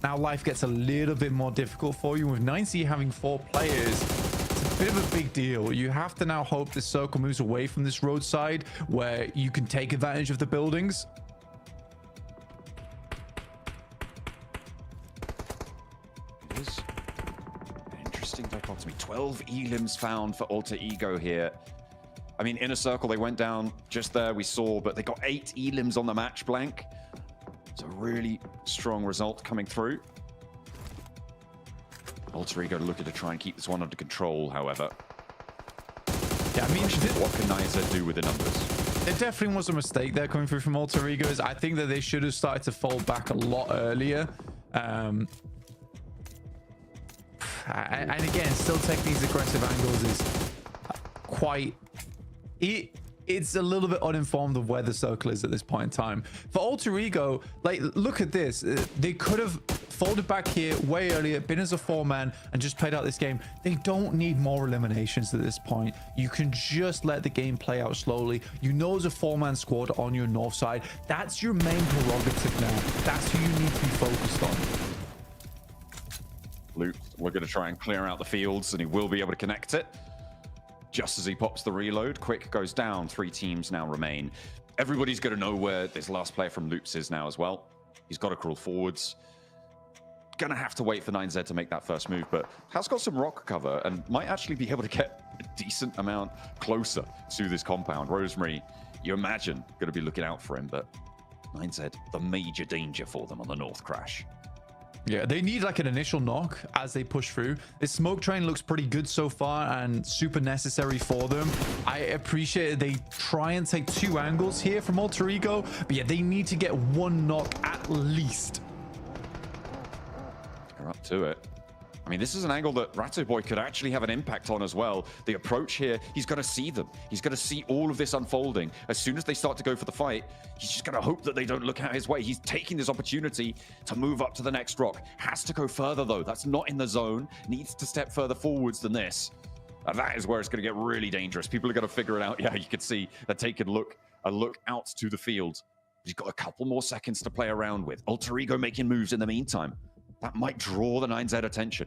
now life gets a little bit more difficult for you. With 9Z having 4 players, it's a bit of a big deal. You have to now hope the circle moves away from this roadside where you can take advantage of the buildings. It is an interesting dichotomy. 12 elims found for Alter Ego here. I mean, Inner Circle, they went down just there, we saw, but they got 8 elims on the match blank. It's a really strong result coming through. Alter Ego looking to try and keep this one under control, however. Yeah, I mean, what can Niza do with the numbers? It definitely was a mistake there coming through from Alter Egos. I think that they should have started to fold back a lot earlier. And again, still taking these aggressive angles is quite... It's a little bit uninformed of where the circle is at this point in time. For Alter Ego, like, look at this. They could have folded back here way earlier, been as a 4-man, and just played out this game. They don't need more eliminations at this point. You can just let the game play out slowly. You know, as a 4-man squad on your north side, that's your main prerogative now. That's who you need to be focused on. Luke, we're going to try and clear out the fields, and he will be able to connect it. Just as he pops the reload, Quick goes down. 3 teams now remain. Everybody's going to know where this last player from Loops is now as well. He's got to crawl forwards. Going to have to wait for 9Z to make that first move, but has got some rock cover and might actually be able to get a decent amount closer to this compound. Rosemary, you imagine, going to be looking out for him, but 9Z, the major danger for them on the North Crash. Yeah, they need like an initial knock as they push through. This smoke train looks pretty good so far and super necessary for them. I appreciate they try and take 2 angles here from Alter Ego, but yeah, they need to get 1 knock at least. They're up to it. I mean, this is an angle that Ratto Boy could actually have an impact on as well. The approach here, he's going to see them. He's going to see all of this unfolding. As soon as they start to go for the fight, he's just going to hope that they don't look out his way. He's taking this opportunity to move up to the next rock. Has to go further, though. That's not in the zone. Needs to step further forwards than this. And that is where it's going to get really dangerous. People are going to figure it out. Yeah, you can see they're taking a look out to the field. He's got a couple more seconds to play around with. Alter Ego making moves in the meantime. That might draw the 9Z attention.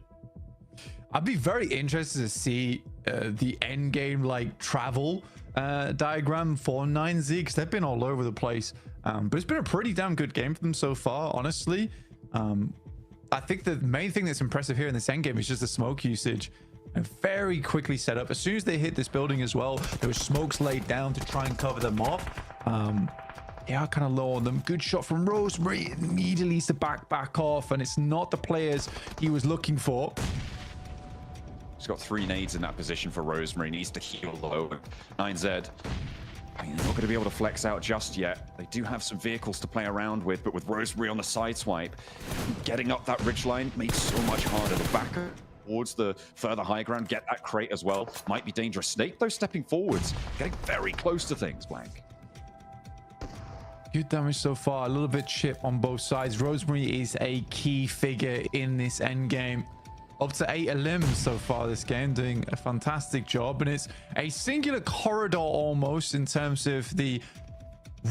I'd be very interested to see the end game like travel diagram for 9Z, because they've been all over the place. But it's been a pretty damn good game for them so far, honestly. I think the main thing that's impressive here in this end game is just the smoke usage. And very quickly set up. As soon as they hit this building as well, there was smokes laid down to try and cover them off. They are kind of low on them. Good shot from Rosemary. Immediately needs to back off, and it's not the players he was looking for. He's got 3 nades in that position for Rosemary. Needs to heal low. 9Z, I mean, they're not going to be able to flex out just yet. They do have some vehicles to play around with, but with Rosemary on the side swipe, getting up that ridgeline made so much harder. The back towards the further high ground, get that crate as well. Might be dangerous. Snake, though, stepping forwards, getting very close to things, Blank. Good damage so far. A little bit chip on both sides. Rosemary is a key figure in this end game. Up to 8 elims so far this game, doing a fantastic job. And it's a singular corridor almost in terms of the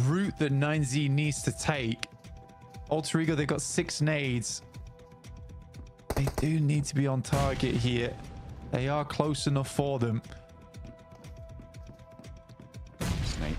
route that 9Z needs to take. Alter Ego, they've got 6 nades. They do need to be on target here. They are close enough for them. Snake,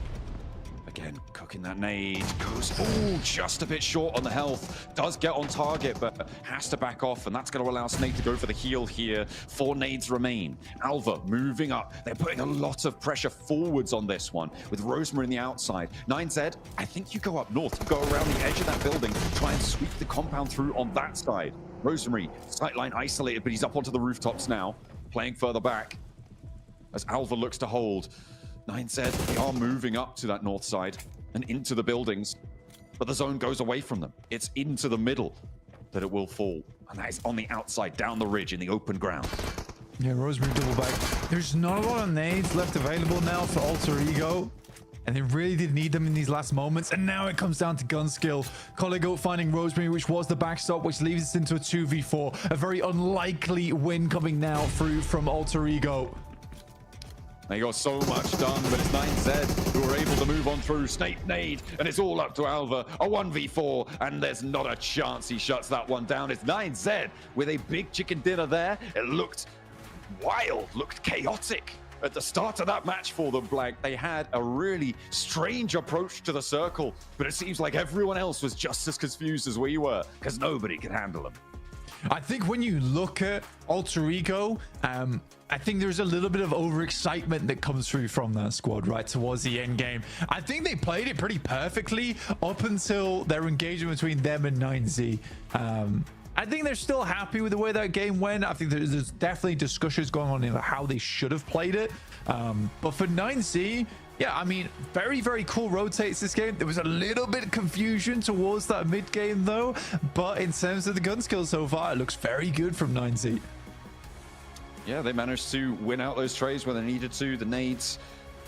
again, cooking that nade. Goes, oh, just a bit short on the health. Does get on target, but has to back off, and that's going to allow Snake to go for the heal here. 4 nades remain. Alva moving up. They're putting a lot of pressure forwards on this one, with Rosemary on the outside. 9Z, I think you go up north. You go around the edge of that building, try and sweep the compound through on that side. Rosemary, sightline isolated, but he's up onto the rooftops now, playing further back as Alva looks to hold. 9Z, they are moving up to that north side and into the buildings, but the zone goes away from them. It's into the middle that it will fall, and that is on the outside, down the ridge in the open ground. Yeah, Rosemary double back. There's not a lot of nades left available now for Alter Ego, and they really did need them in these last moments. And now it comes down to gun skill. Colligo finding Rosemary, which was the backstop, which leaves us into a 2v4. A very unlikely win coming now through from Alter Ego. They got so much done, but it's 9Z who are able to move on through. Snape nade, and it's all up to Alva. A 1v4, and there's not a chance he shuts that one down. It's 9Z with a big chicken dinner there. It looked wild, looked chaotic at the start of that match for them, Blank. They had a really strange approach to the circle, but it seems like everyone else was just as confused as we were, because nobody could handle them. I think when you look at Alter Ego, I think there's a little bit of overexcitement that comes through from that squad right towards the end game. I think they played it pretty perfectly up until their engagement between them and 9Z. I think they're still happy with the way that game went. I think there's definitely discussions going on in how they should have played it. But for 9Z, yeah, I mean, very, very cool rotates this game. There was a little bit of confusion towards that mid game though. But in terms of the gun skills so far, it looks very good from 9Z. Yeah, they managed to win out those trades when they needed to. The nades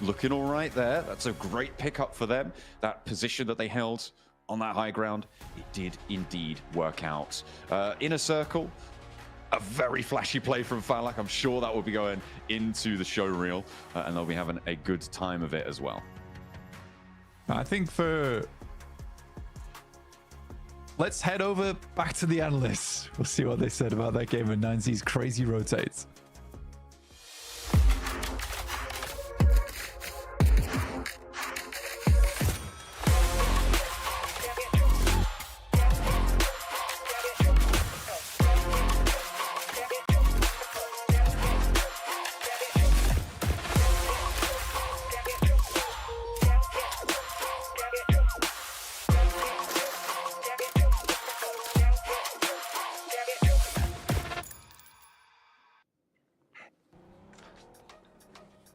looking all right there. That's a great pickup for them. That position that they held on that high ground, it did indeed work out. Inner circle, a very flashy play from Falak. I'm sure that will be going into the show reel, and they'll be having a good time of it as well. I think let's head over back to the analysts. We'll see what they said about that game and 9Z's crazy rotates.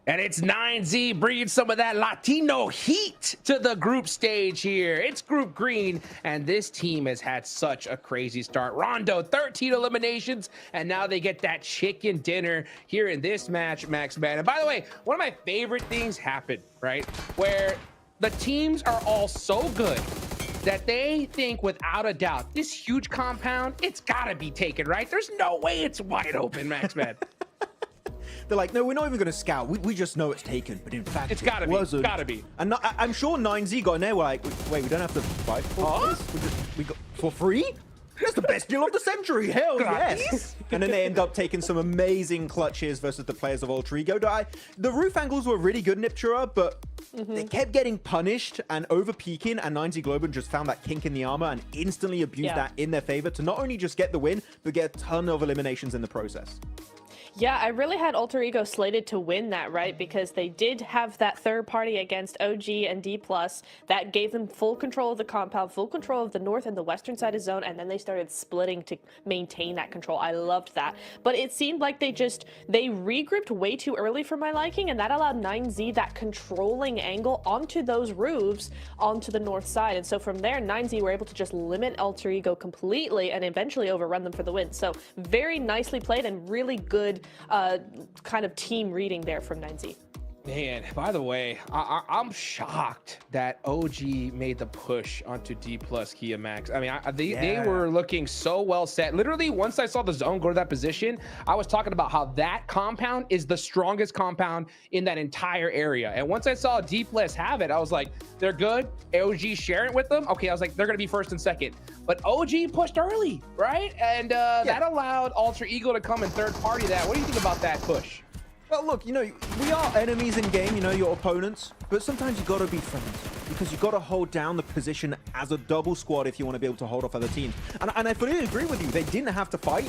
And it's 9Z bringing some of that Latino heat to the group stage here. It's Group Green, and this team has had such a crazy start. Rondo, 13 eliminations, and now they get that chicken dinner here in this match, Max Man. And by the way, one of my favorite things happened, right? Where the teams are all so good that they think without a doubt, this huge compound, it's gotta be taken, right? There's no way it's wide open, Max Man. They're like, no, we're not even going to scout. We just know it's taken. But in fact, it's gotta be. Wasn't. Gotta be. And I'm sure 9Z got in there. We're like, wait, we don't have to fight for this? We got for free? That's the best deal of the century. Hell yes. And then they end up taking some amazing clutches versus the players of Alter Ego. The roof angles were really good in Iptura, but they kept getting punished and over peaking, and 9Z Global just found that kink in the armor and instantly abused that in their favor to not only just get the win, but get a ton of eliminations in the process. Yeah, I really had Alter Ego slated to win that, right? Because they did have that third party against OG and D+. That gave them full control of the compound, full control of the north and the western side of zone, and then they started splitting to maintain that control. I loved that. But it seemed like they regrouped way too early for my liking, and that allowed 9Z that controlling angle onto those roofs onto the north side. And so from there, 9Z were able to just limit Alter Ego completely and eventually overrun them for the win. So very nicely played and really good kind of team reading there from 9Z. Man, by the way, I'm shocked that OG made the push onto D+ Kia Max. I mean, they were looking so well set. Literally, once I saw the zone go to that position, I was talking about how that compound is the strongest compound in that entire area. And once I saw D+ have it, I was like, they're good. OG sharing it with them. Okay, I was like, they're going to be first and second. But OG pushed early, right? And that allowed Alter Ego to come in third party that. What do you think about that push? Well, look, we are enemies in game, your opponents, but sometimes you got to be friends because you got to hold down the position as a double squad if you want to be able to hold off other teams. And I fully agree with you. They didn't have to fight.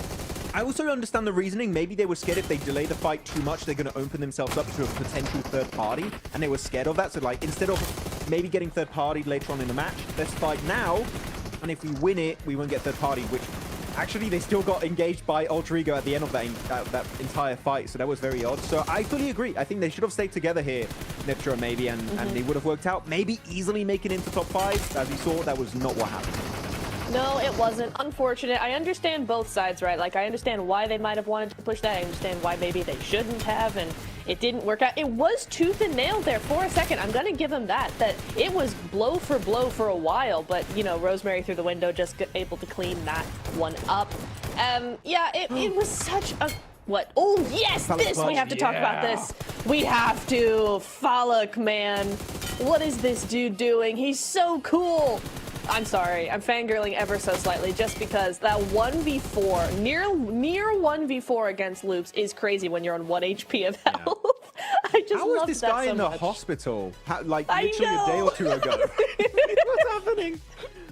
I also understand the reasoning. Maybe they were scared if they delay the fight too much, they're going to open themselves up to a potential third party, and they were scared of that. So, like, instead of maybe getting third party later on in the match, let's fight now, and if we win it, we won't get third party, which... Actually, they still got engaged by Alter Ego at the end of that entire fight, so that was very odd. So I fully agree. I think they should have stayed together here, Niptra maybe, and they would have worked out. Maybe easily making it into top 5. As we saw, that was not what happened. No, it wasn't. Unfortunate. I understand both sides, right? Like, I understand why they might have wanted to push that. I understand why maybe they shouldn't have, and it didn't work out. It was tooth and nail there for a second. I'm going to give them that it was blow for a while, but, Rosemary through the window just able to clean that one up. Yeah, it was such a What? Oh, yes, Falak this. We clutch. have to talk about this. We have to. Falak, man. What is this dude doing? He's so cool. I'm sorry. I'm fangirling ever so slightly just because that 1v4, near 1v4 against Loops is crazy when you're on 1 HP of health. I just How was love this that guy so in the much. hospital? Like I literally a day know. or two ago. What's happening?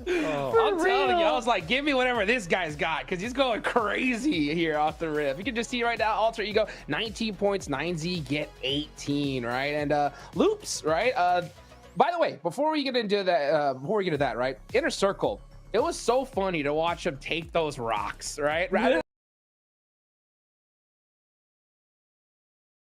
I'm telling you, real. I was like, give me whatever this guy's got, because he's going crazy here off the rip. You can just see right now, Alter Ego, 19 points, 9Z get 18, right? And Loops, right? By the way, before we get into that, right? Inner Circle. It was so funny to watch him take those rocks, right? Rather